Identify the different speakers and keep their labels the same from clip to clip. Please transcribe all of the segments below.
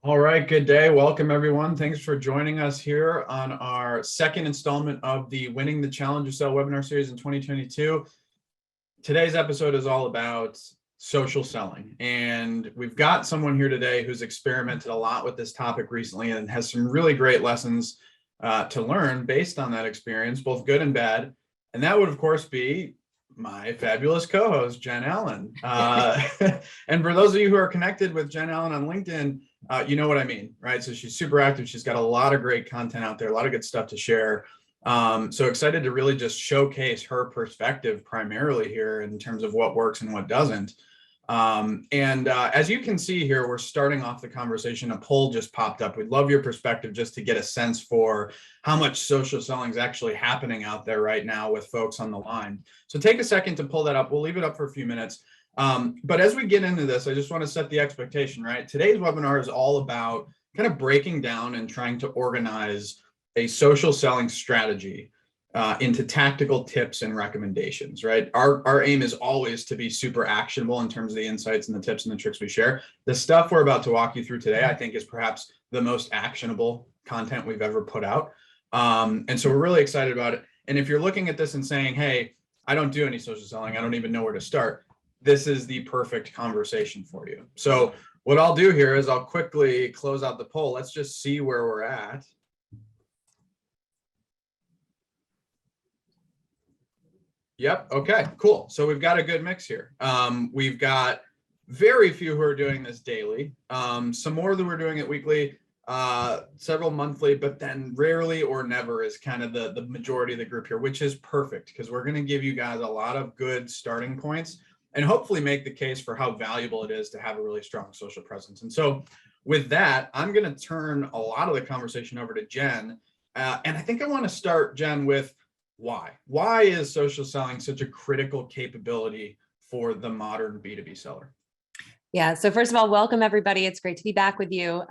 Speaker 1: All right, good day. Welcome, everyone. Thanks for joining us here on our second installment of the Winning the Challenge of Sell webinar series in 2022. Today's episode is all about social selling, and we've got someone here today who's experimented a lot with this topic recently and has some really great lessons to learn based on that experience, both good and bad. And that would, of course, be my fabulous co-host, Jen Allen. And for those of you who are connected with Jen Allen on LinkedIn, you know what I mean, right? So she's super active. She's got a lot of great content out there, a lot of good stuff to share. So excited to really just showcase her perspective primarily here in terms of what works and what doesn't. As you can see here, we're starting off the conversation. A poll just popped up. We'd love your perspective just to get a sense for how much social selling is actually happening out there right now with folks on the line. So take a second to pull that up. We'll leave it up for a few minutes. But as we get into this, I just want to set the expectation, right? Today's webinar is all about kind of breaking down and trying to organize a social selling strategy into tactical tips and recommendations, right? Our aim is always to be super actionable in terms of the insights and the tips and the tricks we share. The stuff we're about to walk you through today, I think, is perhaps the most actionable content we've ever put out. And so we're really excited about it. And if you're looking at this and saying, hey, I don't do any social selling, I don't even know where to start, this is the perfect conversation for you. So what I'll do here is I'll quickly close out the poll. Let's just see where we're at. Yep. Okay, cool. So we've got a good mix here. We've got very few who are doing this daily. Some more that we're doing it weekly, several monthly, but then rarely or never is kind of the majority of the group here, which is perfect because we're going to give you guys a lot of good starting points and hopefully make the case for how valuable it is to have a really strong social presence. And so with that, I'm going to turn a lot of the conversation over to Jen. And I think I want to start, Jen, with why. Why is social selling such a critical capability for the modern B2B seller?
Speaker 2: Yeah. So first of all, welcome everybody. It's great to be back with you.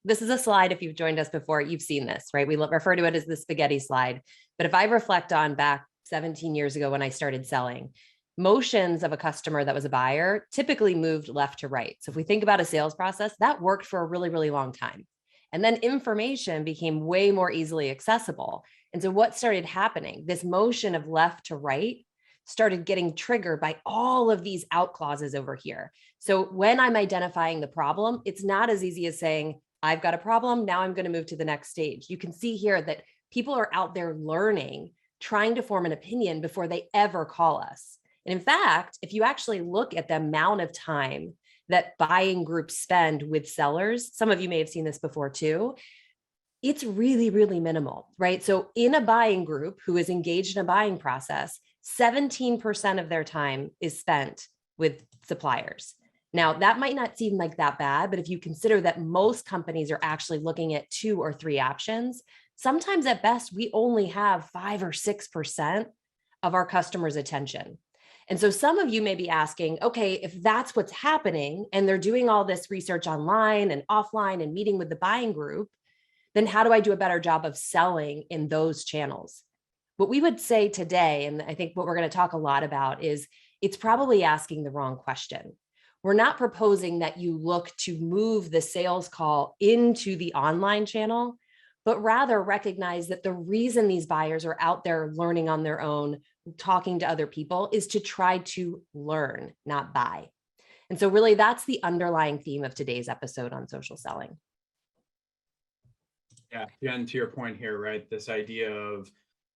Speaker 2: This is a slide. If you've joined us before, you've seen this, right? We refer to it as the spaghetti slide. But if I reflect on back 17 years ago when I started selling, motions of a customer that was a buyer typically moved left to right. So if we think about a sales process, that worked for a really, really long time. And then information became way more easily accessible. And so what started happening, this motion of left to right started getting triggered by all of these out clauses over here. So when I'm identifying the problem, it's not as easy as saying, I've got a problem, now I'm going to move to the next stage. You can see here that people are out there learning, trying to form an opinion before they ever call us. And in fact, if you actually look at the amount of time that buying groups spend with sellers, some of you may have seen this before too, it's really, really minimal, right? So in a buying group who is engaged in a buying process, 17% of their time is spent with suppliers. Now, that might not seem like that bad, but if you consider that most companies are actually looking at 2 or 3 options, sometimes at best, we only have 5 or 6% of our customers' attention. And so some of you may be asking, okay, if that's what's happening and they're doing all this research online and offline and meeting with the buying group, then how do I do a better job of selling in those channels? What we would say today, and I think what we're going to talk a lot about, is it's probably asking the wrong question. We're not proposing that you look to move the sales call into the online channel, but rather recognize that the reason these buyers are out there learning on their own, talking to other people, is to try to learn, not buy. And so really that's the underlying theme of today's episode on social selling.
Speaker 1: Yeah, Jen, to your point here, right? This idea of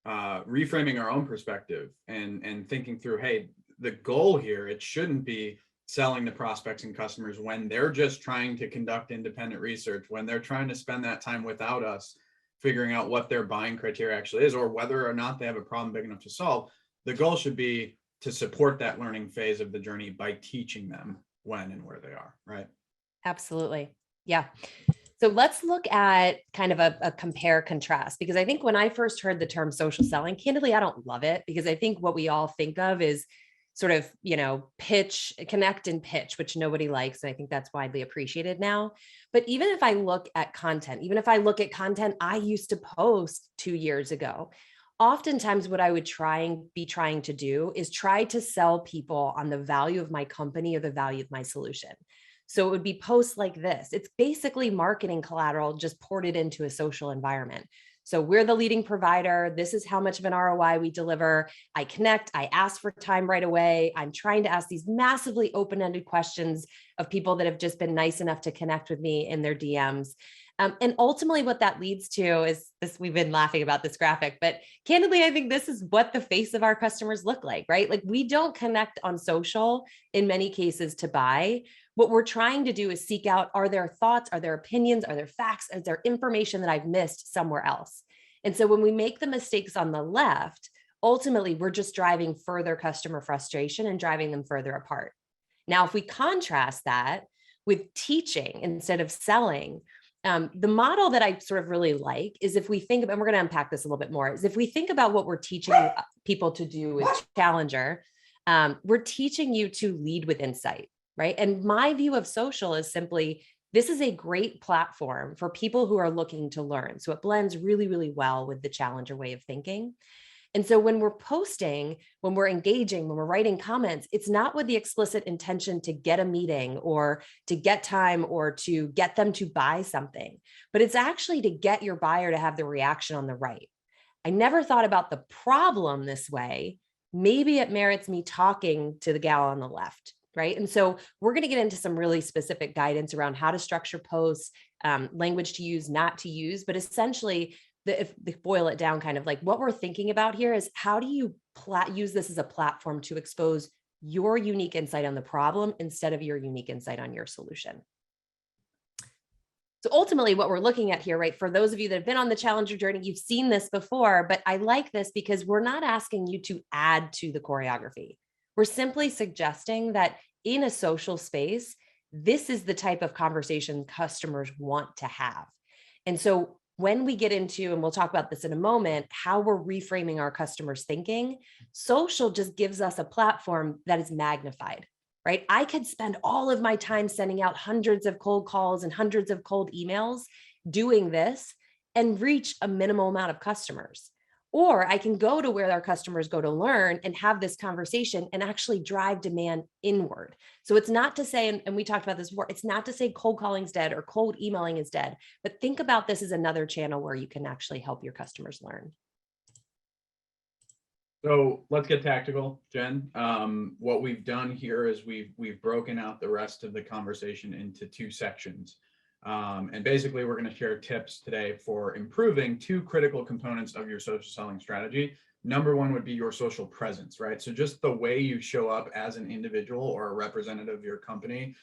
Speaker 1: reframing our own perspective and thinking through, hey, the goal here, it shouldn't be selling to prospects and customers when they're just trying to conduct independent research, when they're trying to spend that time without us, figuring out what their buying criteria actually is, or whether or not they have a problem big enough to solve. The goal should be to support that learning phase of the journey by teaching them when and where they are, right?
Speaker 2: Absolutely. Yeah. So let's look at kind of a compare contrast, because I think when I first heard the term social selling, candidly, I don't love it, because I think what we all think of is sort of, pitch, connect and pitch, which nobody likes. And I think that's widely appreciated now. But even if I look at content, I used to post 2 years ago, oftentimes what I would be trying to do is try to sell people on the value of my company or the value of my solution. So it would be posts like this. It's basically marketing collateral just ported into a social environment. So we're the leading provider. This is how much of an ROI we deliver. I connect, I ask for time right away. I'm trying to ask these massively open-ended questions of people that have just been nice enough to connect with me in their DMs. And ultimately what that leads to is this, we've been laughing about this graphic, but candidly, I think this is what the face of our customers look like, right? Like we don't connect on social in many cases to buy. What we're trying to do is seek out, are there thoughts, are there opinions, are there facts, is there information that I've missed somewhere else? And so when we make the mistakes on the left, ultimately we're just driving further customer frustration and driving them further apart. Now, if we contrast that with teaching instead of selling, the model that I sort of really like is if we think about, and we're going to unpack this a little bit more, is if we think about what we're teaching people to do with Challenger, we're teaching you to lead with insight, right? And my view of social is simply, this is a great platform for people who are looking to learn. So it blends really, really well with the Challenger way of thinking. And so when we're posting, when we're engaging, when we're writing comments, it's not with the explicit intention to get a meeting or to get time or to get them to buy something, but it's actually to get your buyer to have the reaction on the right. I never thought about the problem this way. Maybe it merits me talking to the gal on the left, right? And so we're going to get into some really specific guidance around how to structure posts, language to use, not to use, but essentially if they boil it down, kind of like what we're thinking about here is how do you use this as a platform to expose your unique insight on the problem instead of your unique insight on your solution. So ultimately what we're looking at here, right, for those of you that have been on the Challenger journey, you've seen this before, but I like this because we're not asking you to add to the choreography. We're simply suggesting that in a social space, this is the type of conversation customers want to have. And so when we get into, and we'll talk about this in a moment, how we're reframing our customers' thinking, social just gives us a platform that is magnified, right? I could spend all of my time sending out hundreds of cold calls and hundreds of cold emails doing this and reach a minimal amount of customers. Or I can go to where our customers go to learn and have this conversation and actually drive demand inward. So it's not to say, and we talked about this before, it's not to say cold calling is dead or cold emailing is dead, but think about this as another channel where you can actually help your customers learn.
Speaker 1: So let's get tactical, Jen. What we've done here is we've broken out the rest of the conversation into two sections. And basically, we're going to share tips today for improving two critical components of your social selling strategy. Number one would be your social presence, right? So just the way you show up as an individual or a representative of your company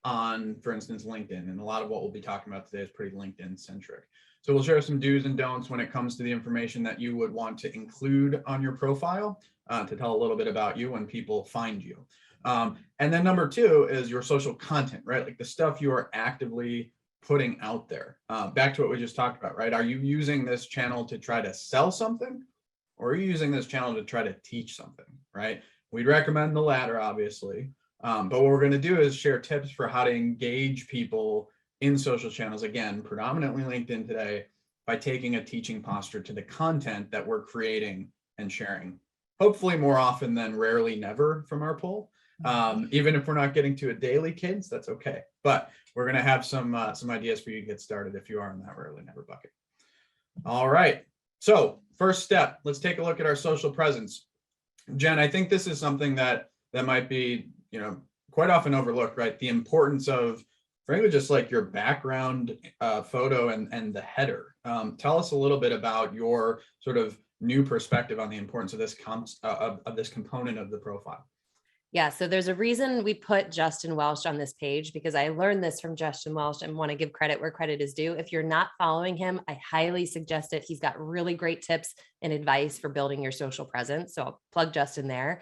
Speaker 1: on, for instance, LinkedIn. And a lot of what we'll be talking about today is pretty LinkedIn centric. So we'll share some do's and don'ts when it comes to the information that you would want to include on your profile to tell a little bit about you when people find you. And then number two is your social content, right? Like the stuff you are actively putting out there. Back to what we just talked about, right? Are you using this channel to try to sell something, or are you using this channel to try to teach something, right? We'd recommend the latter, obviously. But what we're going to do is share tips for how to engage people in social channels, again, predominantly LinkedIn today, by taking a teaching posture to the content that we're creating and sharing. Hopefully more often than rarely never from our poll. Even if we're not getting to a daily cadence, that's okay. But we're going to have some ideas for you to get started if you are in that rarely never bucket. All right. So first step, let's take a look at our social presence. Jen, I think this is something that might be, quite often overlooked, right? The importance of, frankly, just like your background photo and the header. Tell us a little bit about your sort of new perspective on the importance of this this component of the profile.
Speaker 2: Yeah, so there's a reason we put Justin Welsh on this page, because I learned this from Justin Welsh and want to give credit where credit is due. If you're not following him, I highly suggest it. He's got really great tips and advice for building your social presence. So I'll plug Justin there.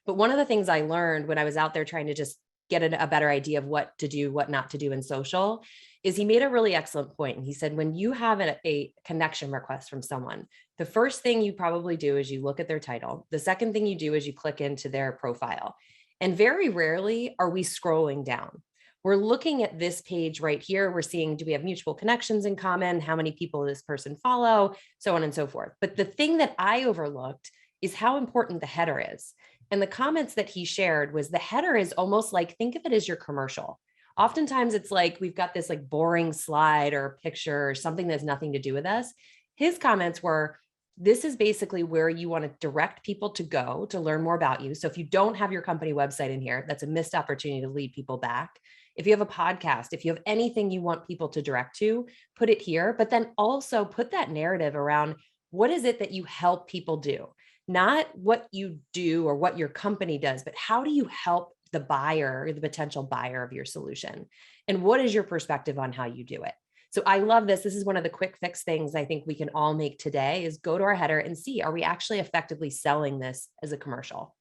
Speaker 2: But one of the things I learned when I was out there trying to just get a better idea of what to do, what not to do in social, is he made a really excellent point. And he said, when you have a connection request from someone, the first thing you probably do is you look at their title. The second thing you do is you click into their profile. And very rarely are we scrolling down. We're looking at this page right here. We're seeing, do we have mutual connections in common? How many people does this person follow? So on and so forth. But the thing that I overlooked is how important the header is. And the comments that he shared was the header is almost like, think of it as your commercial. Oftentimes it's like we've got this like boring slide or picture or something that's nothing to do with us. His comments were, this is basically where you want to direct people to go to learn more about you. So if you don't have your company website in here, that's a missed opportunity to lead people back. If you have a podcast, if you have anything you want people to direct to, put it here, but then also put that narrative around what is it that you help people do? Not what you do or what your company does, but how do you help the buyer or the potential buyer of your solution? And what is your perspective on how you do it? So I love this. This is one of the quick fix things I think we can all make today is go to our header and see, are we actually effectively selling this as a commercial?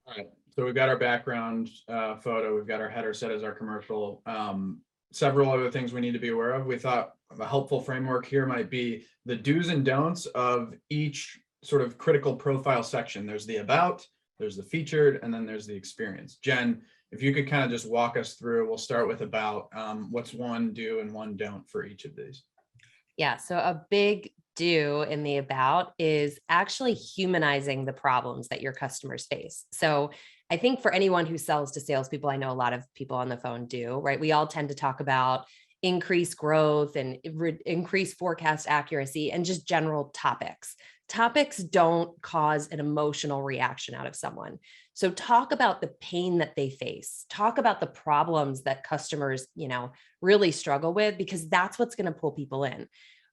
Speaker 1: All right. So we've got our background photo, we've got our header set as our commercial. Several other things we need to be aware of. We thought a helpful framework here might be the do's and don'ts of each sort of critical profile section. There's the about, there's the featured, and then there's the experience. Jen, if you could kind of just walk us through, we'll start with about what's one do and one don't for each of these.
Speaker 2: Yeah, so a big do in the about is actually humanizing the problems that your customers face. So I think for anyone who sells to salespeople, I know a lot of people on the phone do, right? We all tend to talk about increased growth and increased forecast accuracy and just general topics. Topics don't cause an emotional reaction out of someone. So talk about the pain that they face, talk about the problems that customers, really struggle with, because that's what's going to pull people in.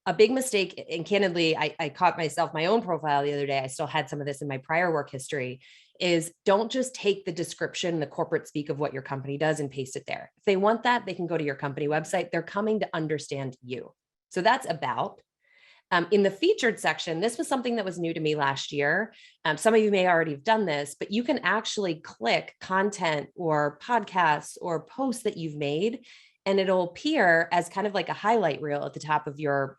Speaker 2: A big mistake, and candidly, I caught myself, my own profile the other day, I still had some of this in my prior work history, is don't just take the description, the corporate speak of what your company does and paste it there. If they want that, they can go to your company website. They're coming to understand you. So that's about. In the featured section, this was something that was new to me last year. Some of you may already have done this, but you can actually click content or podcasts or posts that you've made, and it'll appear as kind of like a highlight reel at the top of your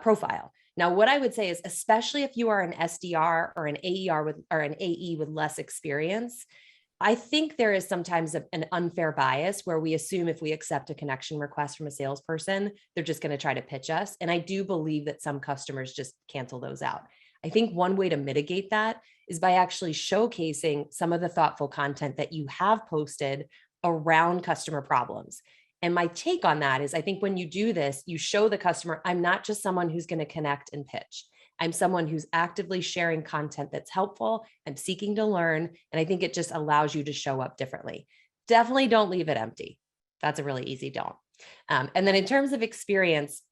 Speaker 2: profile. Now, what I would say is, especially if you are an SDR or an AER or an AE with less experience, I think there is sometimes an unfair bias where we assume if we accept a connection request from a salesperson, they're just going to try to pitch us. And I do believe that some customers just cancel those out. I think one way to mitigate that is by actually showcasing some of the thoughtful content that you have posted around customer problems. And my take on that is, I think when you do this, you show the customer, I'm not just someone who's going to connect and pitch. I'm someone who's actively sharing content that's helpful. I'm seeking to learn. And I think it just allows you to show up differently. Definitely don't leave it empty. That's a really easy don't. And then in terms of experience,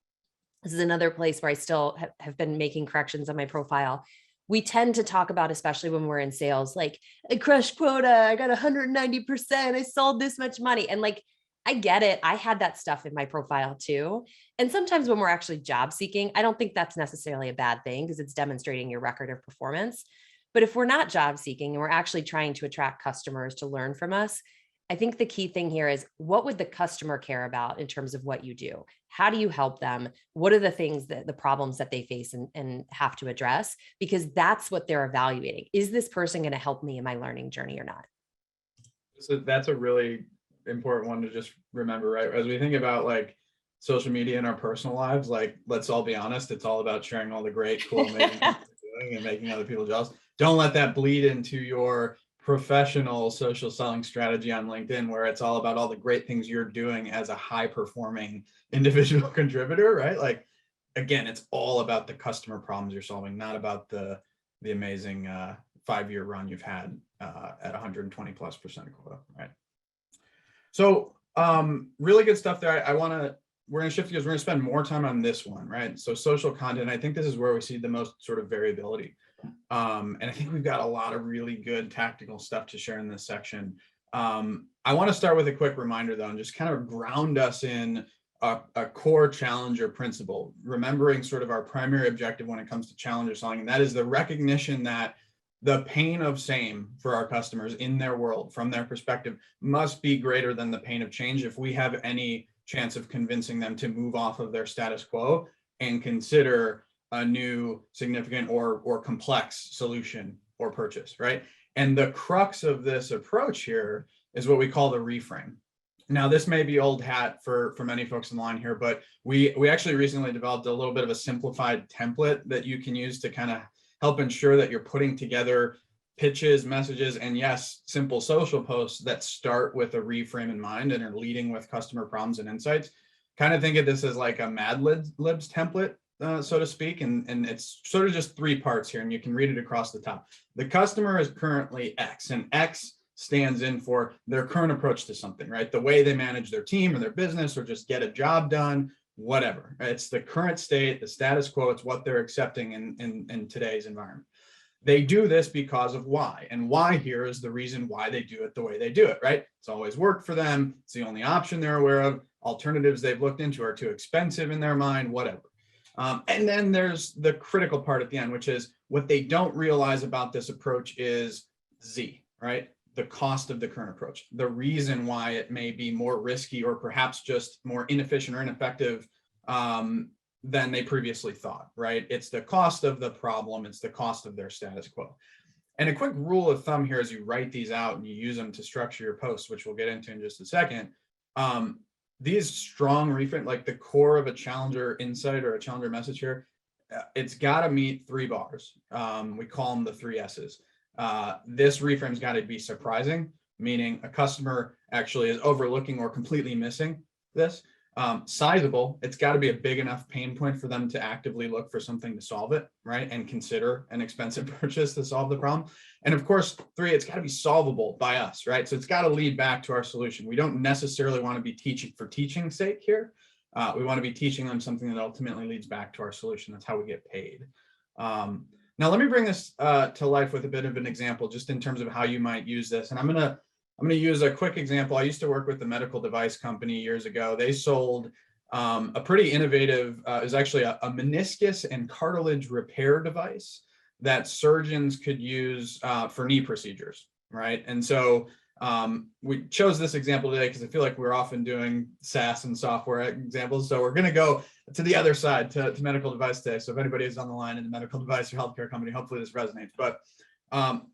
Speaker 2: this is another place where I still have been making corrections on my profile. We tend to talk about, especially when we're in sales, like I crushed quota, I got 190%, I sold this much money. And like, I get it. I had that stuff in my profile too. And sometimes when we're actually job seeking, I don't think that's necessarily a bad thing because it's demonstrating your record of performance. But if we're not job seeking and we're actually trying to attract customers to learn from us, I think the key thing here is, what would the customer care about in terms of what you do? How do you help them? What are the things that the problems that they face and have to address? Because that's what they're evaluating. Is this person going to help me in my learning journey or not?
Speaker 1: So that's a really important one to just remember, right? As we think about like social media in our personal lives, like, let's all be honest, it's all about sharing all the great, cool, amazing things we're doing and making other people jealous. Don't let that bleed into your professional social selling strategy on LinkedIn, where it's all about all the great things you're doing as a high performing individual contributor, right? Like, again, it's all about the customer problems you're solving, not about the amazing 5-year run you've had at 120+% quota, right? So really good stuff there. We're going to shift gears. We're going to spend more time on this one, right? So social content, I think this is where we see the most sort of variability. And I think we've got a lot of really good tactical stuff to share in this section. I want to start with a quick reminder though, and just kind of ground us in a core challenger principle, remembering sort of our primary objective when it comes to challenger selling, and that is the recognition that the pain of same for our customers in their world, from their perspective, must be greater than the pain of change if we have any chance of convincing them to move off of their status quo and consider a new, significant, or complex solution or purchase, right? And the crux of this approach here is what we call the reframe. Now, this may be old hat for many folks in the line here, but we actually recently developed a little bit of a simplified template that you can use to kind of help ensure that you're putting together pitches, messages, and yes, simple social posts that start with a reframe in mind and are leading with customer problems and insights. Kind of think of this as like a Mad Libs template, so to speak. And it's sort of just 3 parts here, and you can read it across the top. The customer is currently X, and X stands in for their current approach to something, right? The way they manage their team or their business or just get a job done, whatever. It's the current state, the status quo. It's what they're accepting in today's environment. They do this because of why, and why here is the reason why they do it the way they do it, right? It's always worked for them. It's the only option they're aware of. Alternatives they've looked into are too expensive in their mind, whatever. And then there's the critical part at the end, which is what they don't realize about this approach is Z, right? The cost of the current approach, the reason why it may be more risky or perhaps just more inefficient or ineffective than they previously thought, right? It's the cost of the problem. It's the cost of their status quo. And a quick rule of thumb here as you write these out and you use them to structure your posts, which we'll get into in just a second. These strong reframe, like the core of a challenger insight or a challenger message here, it's got to meet 3 bars. We call them the 3 S's. This reframe's got to be surprising, meaning a customer actually is overlooking or completely missing this. Sizable, it's got to be a big enough pain point for them to actively look for something to solve it, right? And consider an expensive purchase to solve the problem. And of course, 3, it's got to be solvable by us, right? So it's got to lead back to our solution. We don't necessarily want to be teaching for teaching's sake here. We want to be teaching them something that ultimately leads back to our solution. That's how we get paid. Now, let me bring this to life with a bit of an example, just in terms of how you might use this. And I'm going to use a quick example. I used to work with the medical device company years ago. They sold a pretty innovative, it was actually a meniscus and cartilage repair device that surgeons could use for knee procedures, right? And so we chose this example today because I feel like we're often doing SaaS and software examples. So we're going to go to the other side, to medical device today. So if anybody is on the line in the medical device or healthcare company, hopefully this resonates. But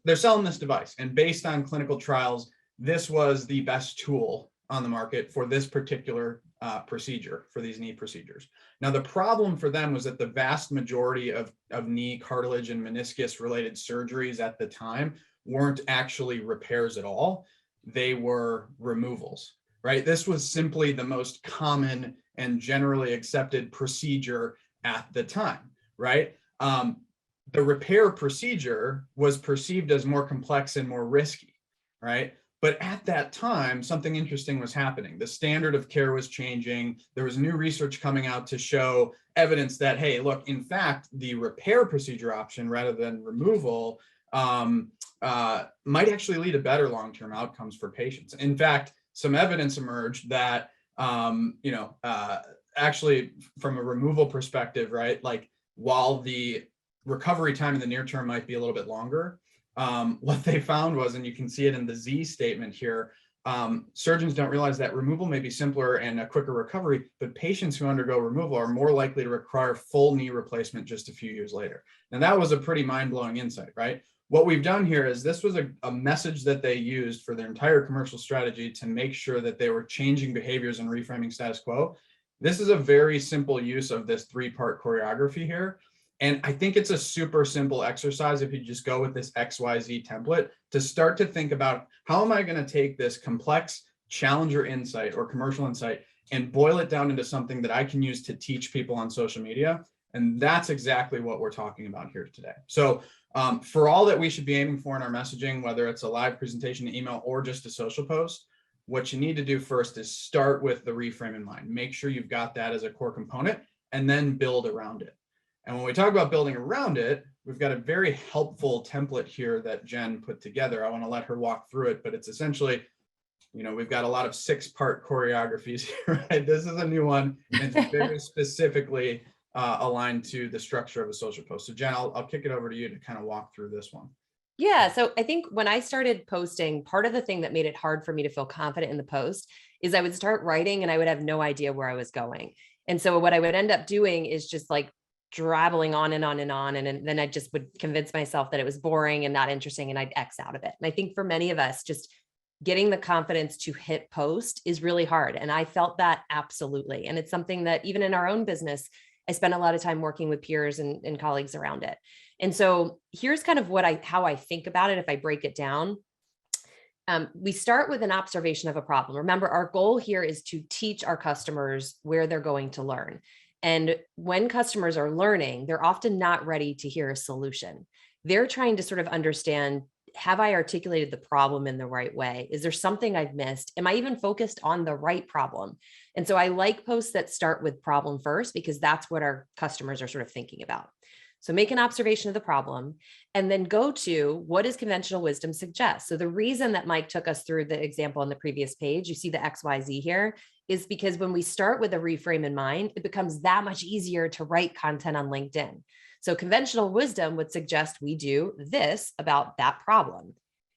Speaker 1: they're selling this device, and based on clinical trials, this was the best tool on the market for this particular procedure, for these knee procedures. Now, the problem for them was that the vast majority of knee cartilage and meniscus related surgeries at the time weren't actually repairs at all. They were removals, right? This was simply the most common and generally accepted procedure at the time, right? The repair procedure was perceived as more complex and more risky, right? But at that time, something interesting was happening. The standard of care was changing. There was new research coming out to show evidence that, hey, look, in fact, the repair procedure option rather than removal might actually lead to better long-term outcomes for patients. In fact, some evidence emerged that, actually from a removal perspective, right, like while the recovery time in the near term might be a little bit longer, what they found was, and you can see it in the Z statement here, surgeons don't realize that removal may be simpler and a quicker recovery, but patients who undergo removal are more likely to require full knee replacement just a few years later. Now, that was a pretty mind-blowing insight, right? What we've done here is this was a message that they used for their entire commercial strategy to make sure that they were changing behaviors and reframing status quo. This is a very simple use of this 3-part choreography here. And I think it's a super simple exercise if you just go with this XYZ template to start to think about, how am I going to take this complex challenger insight or commercial insight and boil it down into something that I can use to teach people on social media? And that's exactly what we're talking about here today. So for all that we should be aiming for in our messaging, whether it's a live presentation, email, or just a social post, what you need to do first is start with the reframe in mind. Make sure you've got that as a core component and then build around it. And when we talk about building around it, we've got a very helpful template here that Jen put together. I want to let her walk through it, but it's essentially, we've got a lot of 6-part choreographies here, right? This is a new one, and it's very specifically aligned to the structure of a social post. So Jen, I'll kick it over to you to kind of walk through this one.
Speaker 2: Yeah. So I think when I started posting, part of the thing that made it hard for me to feel confident in the post is I would start writing and I would have no idea where I was going. And so what I would end up doing is just like drabbling on and on and on. And then I just would convince myself that it was boring and not interesting, and I'd X out of it. And I think for many of us, just getting the confidence to hit post is really hard. And I felt that absolutely. And it's something that even in our own business, I spend a lot of time working with peers and colleagues around it. And so here's kind of how I think about it if I break it down. We start with an observation of a problem. Remember, our goal here is to teach our customers where they're going to learn. And when customers are learning, they're often not ready to hear a solution. They're trying to sort of understand, have I articulated the problem in the right way? Is there something I've missed? Am I even focused on the right problem? And so I like posts that start with problem first, because that's what our customers are sort of thinking about. So make an observation of the problem and then go to, what does conventional wisdom suggest? So the reason that Mike took us through the example on the previous page, you see the XYZ here, is because when we start with a reframe in mind, it becomes that much easier to write content on LinkedIn. So conventional wisdom would suggest we do this about that problem.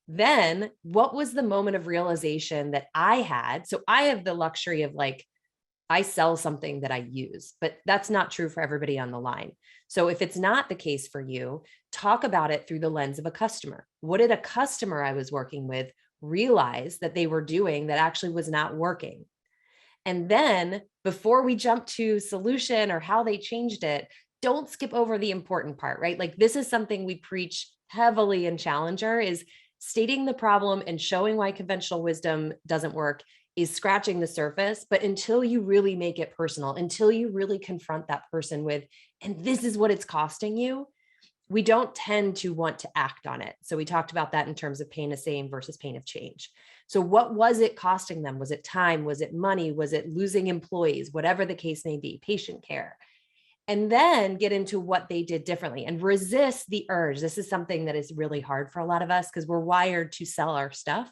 Speaker 2: Then what was the moment of realization that I had? So I have the luxury of like, I sell something that I use, but that's not true for everybody on the line. So if it's not the case for you, talk about it through the lens of a customer. What did a customer I was working with realize that they were doing that actually was not working? And then before we jump to solution or how they changed it, don't skip over the important part, right? Like this is something we preach heavily in Challenger, is stating the problem and showing why conventional wisdom doesn't work is scratching the surface. But until you really make it personal, until you really confront that person with, and this is what it's costing you, we don't tend to want to act on it. So we talked about that in terms of pain of same versus pain of change. So what was it costing them? Was it time? Was it money? Was it losing employees? Whatever the case may be, patient care. And then get into what they did differently and resist the urge. This is something that is really hard for a lot of us because we're wired to sell our stuff,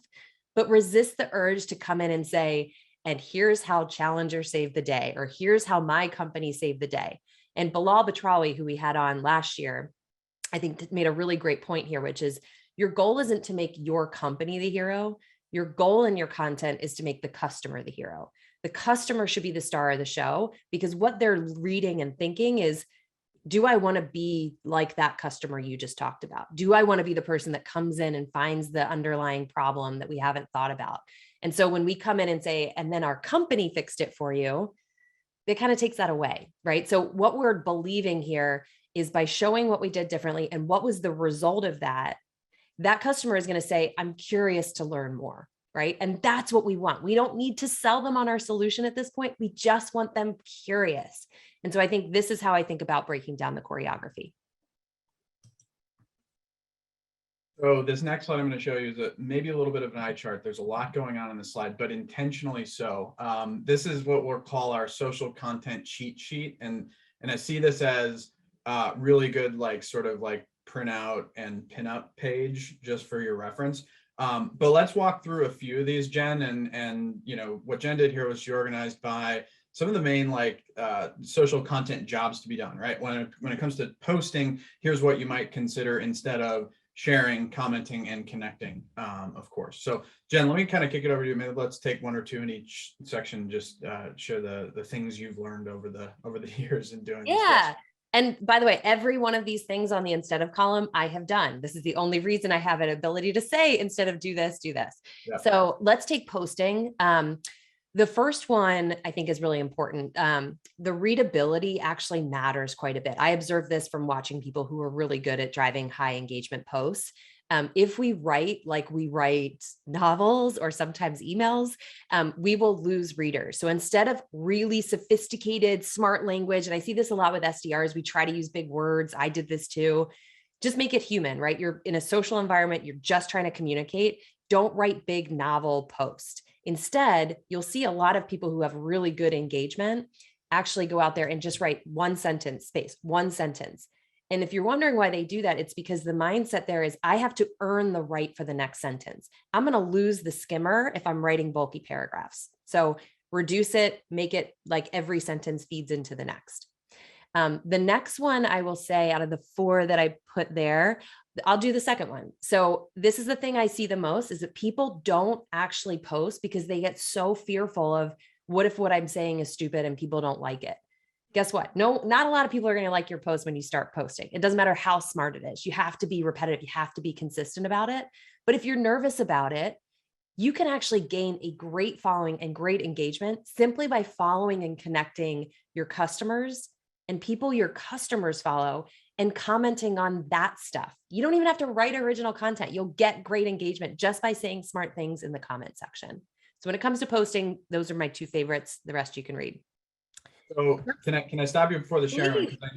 Speaker 2: but resist the urge to come in and say, and here's how Challenger saved the day, or here's how my company saved the day. And Bilal Batrawi, who we had on last year, I think made a really great point here, which is your goal isn't to make your company the hero. Your goal in your content is to make the customer the hero. The customer should be the star of the show, because what they're reading and thinking is, do I want to be like that customer you just talked about? Do I want to be the person that comes in and finds the underlying problem that we haven't thought about? And so when we come in and say, and then our company fixed it for you, it kind of takes that away, right? So what we're believing here is by showing what we did differently and what was the result of that, that customer is going to say, I'm curious to learn more, right? And that's what we want. We don't need to sell them on our solution at this point. We just want them curious. And so I think this is how I think about breaking down the choreography.
Speaker 1: So this next slide I'm going to show you is maybe a little bit of an eye chart. There's a lot going on in this slide, but intentionally so. This is what we'll call our social content cheat sheet. And I see this as really good, like sort of like printout and pinup page just for your reference. But let's walk through a few of these, Jen. And you know, what Jen did here was she organized by some of the main like social content jobs to be done, right? When it comes to posting, here's what you might consider instead of sharing, commenting, and connecting, of course. So Jen, let me kind of kick it over to you. Maybe let's take one or two in each section, just share the things you've learned over the years in doing this.
Speaker 2: Yeah. And by the way, every one of these things on the instead of column, I have done. This is the only reason I have an ability to say, instead of do this, do this. Yeah. So let's take posting. The first one I think is really important. The readability actually matters quite a bit. I observed this from watching people who are really good at driving high engagement posts. If we write like we write novels or sometimes emails, we will lose readers. So instead of really sophisticated, smart language, and I see this a lot with SDRs, we try to use big words. I did this too. Just make it human, right? You're in a social environment. You're just trying to communicate. Don't write big novel posts. Instead, you'll see a lot of people who have really good engagement actually go out there and just write one sentence, space, one sentence. And if you're wondering why they do that, it's because the mindset there is, I have to earn the right for the next sentence. I'm going to lose the skimmer if I'm writing bulky paragraphs. So reduce it, make it like every sentence feeds into the next. The next one I will say out of the 4 that I put there, I'll do the second one. So this is the thing I see the most, is that people don't actually post because they get so fearful of, what if what I'm saying is stupid and people don't like it? Guess what? No, not a lot of people are going to like your post when you start posting. It doesn't matter how smart it is. You have to be repetitive. You have to be consistent about it. But if you're nervous about it, you can actually gain a great following and great engagement simply by following and connecting your customers and people your customers follow and commenting on that stuff. You don't even have to write original content. You'll get great engagement just by saying smart things in the comment section. So when it comes to posting, those are my two favorites. The rest you can read.
Speaker 1: So can I stop you before the sharing one?
Speaker 2: Please.
Speaker 1: Because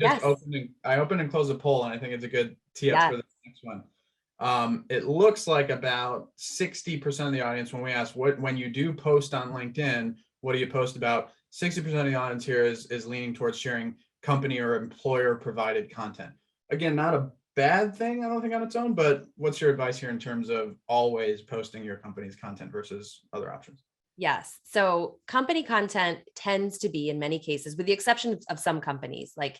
Speaker 2: Yes.
Speaker 1: I opened and closed a poll, and I think it's a good tee up
Speaker 2: Yes.
Speaker 1: for the next one. It looks like about 60% of the audience, when we ask when you do post on LinkedIn, what do you post about? 60% of the audience here is leaning towards sharing company or employer provided content. Again, not a bad thing, I don't think, on its own, but what's your advice here in terms of always posting your company's content versus other options?
Speaker 2: Yes. So company content tends to be, in many cases, with the exception of some companies like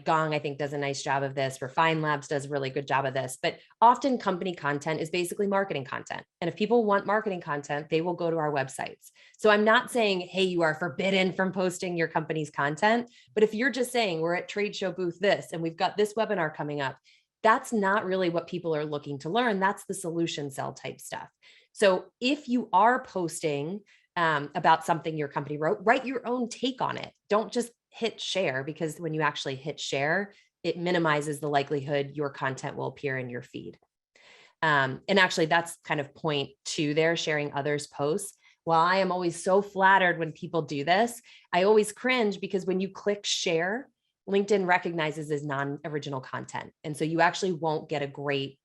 Speaker 2: Gong, I think does a nice job of this, Refine Labs does a really good job of this, but often company content is basically marketing content. And if people want marketing content, they will go to our websites. So I'm not saying, hey, you are forbidden from posting your company's content, but if you're just saying we're at trade show booth this, and we've got this webinar coming up, that's not really what people are looking to learn. That's the solution sell type stuff. So if you are posting about something your company wrote, write your own take on it. Don't just hit share, because when you actually hit share, it minimizes the likelihood your content will appear in your feed. And actually, that's kind of point two there, sharing others' posts. While I am always so flattered when people do this, I always cringe because when you click share, LinkedIn recognizes as non-original content. And so you actually won't get a great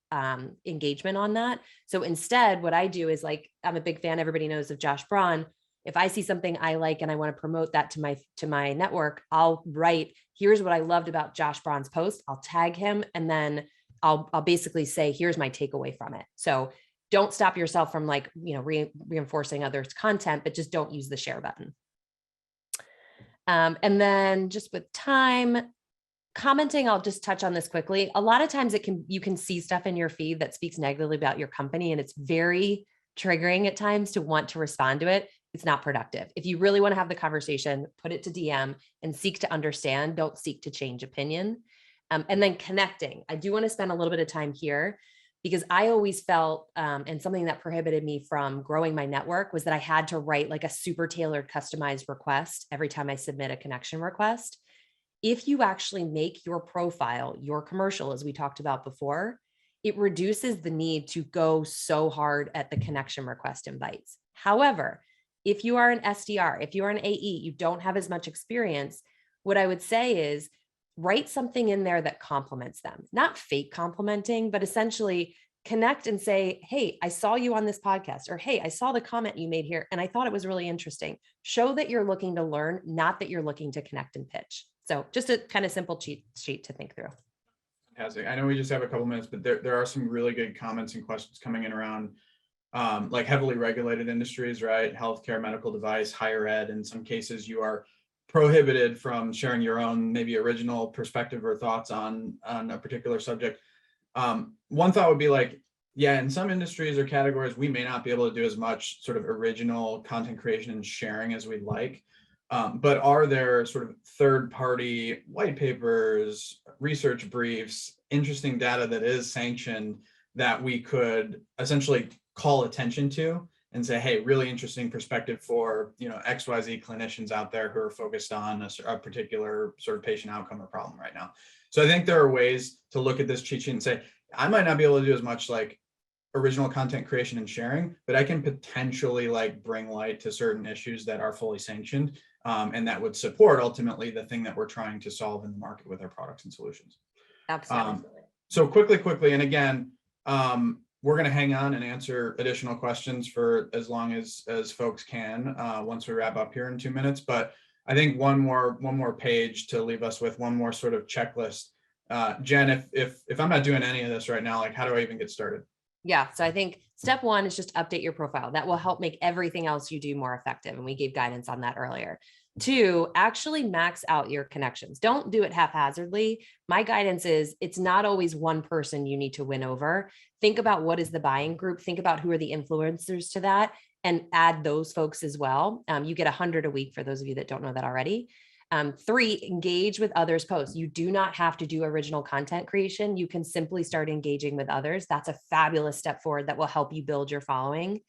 Speaker 2: engagement on that. So instead, what I do is, like, I'm a big fan, everybody knows, of Josh Braun. If I see something I like and I want to promote that to my network, I'll write, here's what I loved about Josh Braun's post. I'll tag him, and then I'll basically say, here's my takeaway from it. So don't stop yourself from, like, reinforcing others' content, but just don't use the share button. And then just with time, commenting, I'll just touch on this quickly. A lot of times you can see stuff in your feed that speaks negatively about your company, and it's very triggering at times to want to respond to it. It's not productive. If you really want to have the conversation, put it to DM and seek to understand. Don't seek to change opinion. And then connecting. I do want to spend a little bit of time here, because I always felt, and something that prohibited me from growing my network was that I had to write like a super tailored, customized request every time I submit a connection request. If you actually make your profile your commercial, as we talked about before, it reduces the need to go so hard at the connection request invites. However, if you are an SDR, if you are an AE, you don't have as much experience, what I would say is write something in there that compliments them, not fake complimenting, but essentially connect and say, hey, I saw you on this podcast, or hey, I saw the comment you made here and I thought it was really interesting. Show that you're looking to learn, not that you're looking to connect and pitch. So just a kind of simple cheat sheet to think through.
Speaker 1: Fantastic. I know we just have a couple minutes, but there are some really good comments and questions coming in around like heavily regulated industries, right? Healthcare, medical device, higher ed. In some cases, you are prohibited from sharing your own maybe original perspective or thoughts on a particular subject. One thought would be like, yeah, in some industries or categories, we may not be able to do as much sort of original content creation and sharing as we'd like. But are there sort of third-party white papers, research briefs, interesting data that is sanctioned that we could essentially call attention to and say, hey, really interesting perspective for, XYZ clinicians out there who are focused on a particular sort of patient outcome or problem right now. So I think there are ways to look at this cheat sheet and say, I might not be able to do as much like original content creation and sharing, but I can potentially like bring light to certain issues that are fully sanctioned, and that would support ultimately the thing that we're trying to solve in the market with our products and solutions.
Speaker 2: Absolutely.
Speaker 1: So quickly, and again, we're going to hang on and answer additional questions for as long as folks can once we wrap up here in 2 minutes. But I think one more page to leave us with, one more sort of checklist. Jen, if I'm not doing any of this right now, like how do I even get started?
Speaker 2: Yeah. So I think step one is just update your profile. That will help make everything else you do more effective. And we gave guidance on that earlier. 2, actually max out your connections. Don't do it haphazardly. My guidance is it's not always one person you need to win over. Think about what is the buying group. Think about who are the influencers to that, and add those folks as well. You get 100 a week for those of you that don't know that already. 3, engage with others' posts. You do not have to do original content creation. You can simply start engaging with others. That's a fabulous step forward that will help you build your following.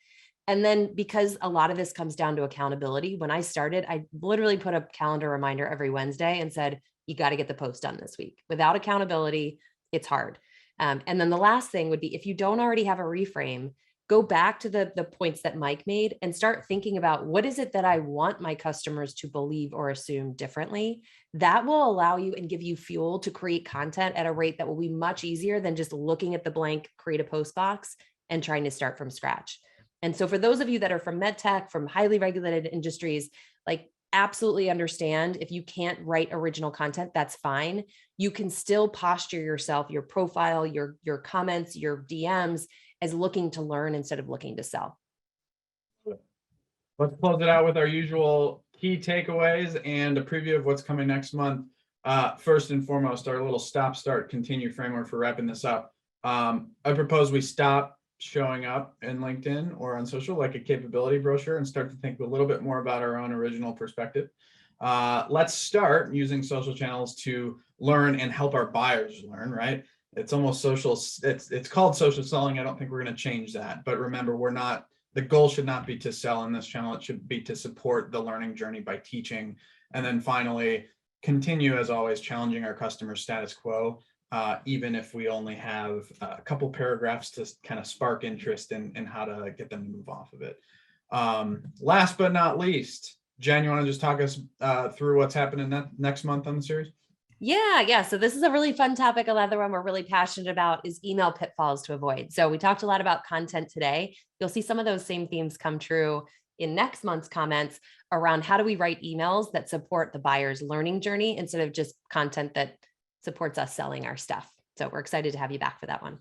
Speaker 2: And then, because a lot of this comes down to accountability, when I started, I literally put a calendar reminder every Wednesday and said, you got to get the post done this week. Without accountability, it's hard. And then the last thing would be, if you don't already have a reframe, go back to the points that Mike made and start thinking about, what is it that I want my customers to believe or assume differently? That will allow you and give you fuel to create content at a rate that will be much easier than just looking at the blank create a post box and trying to start from scratch. And so for those of you that are from medtech, from highly regulated industries, like, absolutely understand if you can't write original content, that's fine. You can still posture yourself, your profile, your comments, your DMs as looking to learn instead of looking to sell.
Speaker 1: Let's close it out with our usual key takeaways and a preview of what's coming next month. First and foremost, our little stop, start, continue framework for wrapping this up. I propose we stop showing up in LinkedIn or on social like a capability brochure and start to think a little bit more about our own original perspective. Let's start using social channels to learn and help our buyers learn, right? It's almost social. It's called social selling. I don't think we're going to change that. But remember, the goal should not be to sell in this channel. It should be to support the learning journey by teaching. And then finally, continue, as always, challenging our customer status quo. Even if we only have a couple paragraphs to kind of spark interest in how to get them to move off of it. Last but not least, Jen, you want to just talk us through what's happening next month on the series?
Speaker 2: Yeah. So this is a really fun topic. Another one we're really passionate about is email pitfalls to avoid. So we talked a lot about content today. You'll see some of those same themes come true in next month's comments around how do we write emails that support the buyer's learning journey instead of just content that supports us selling our stuff. So we're excited to have you back for that one.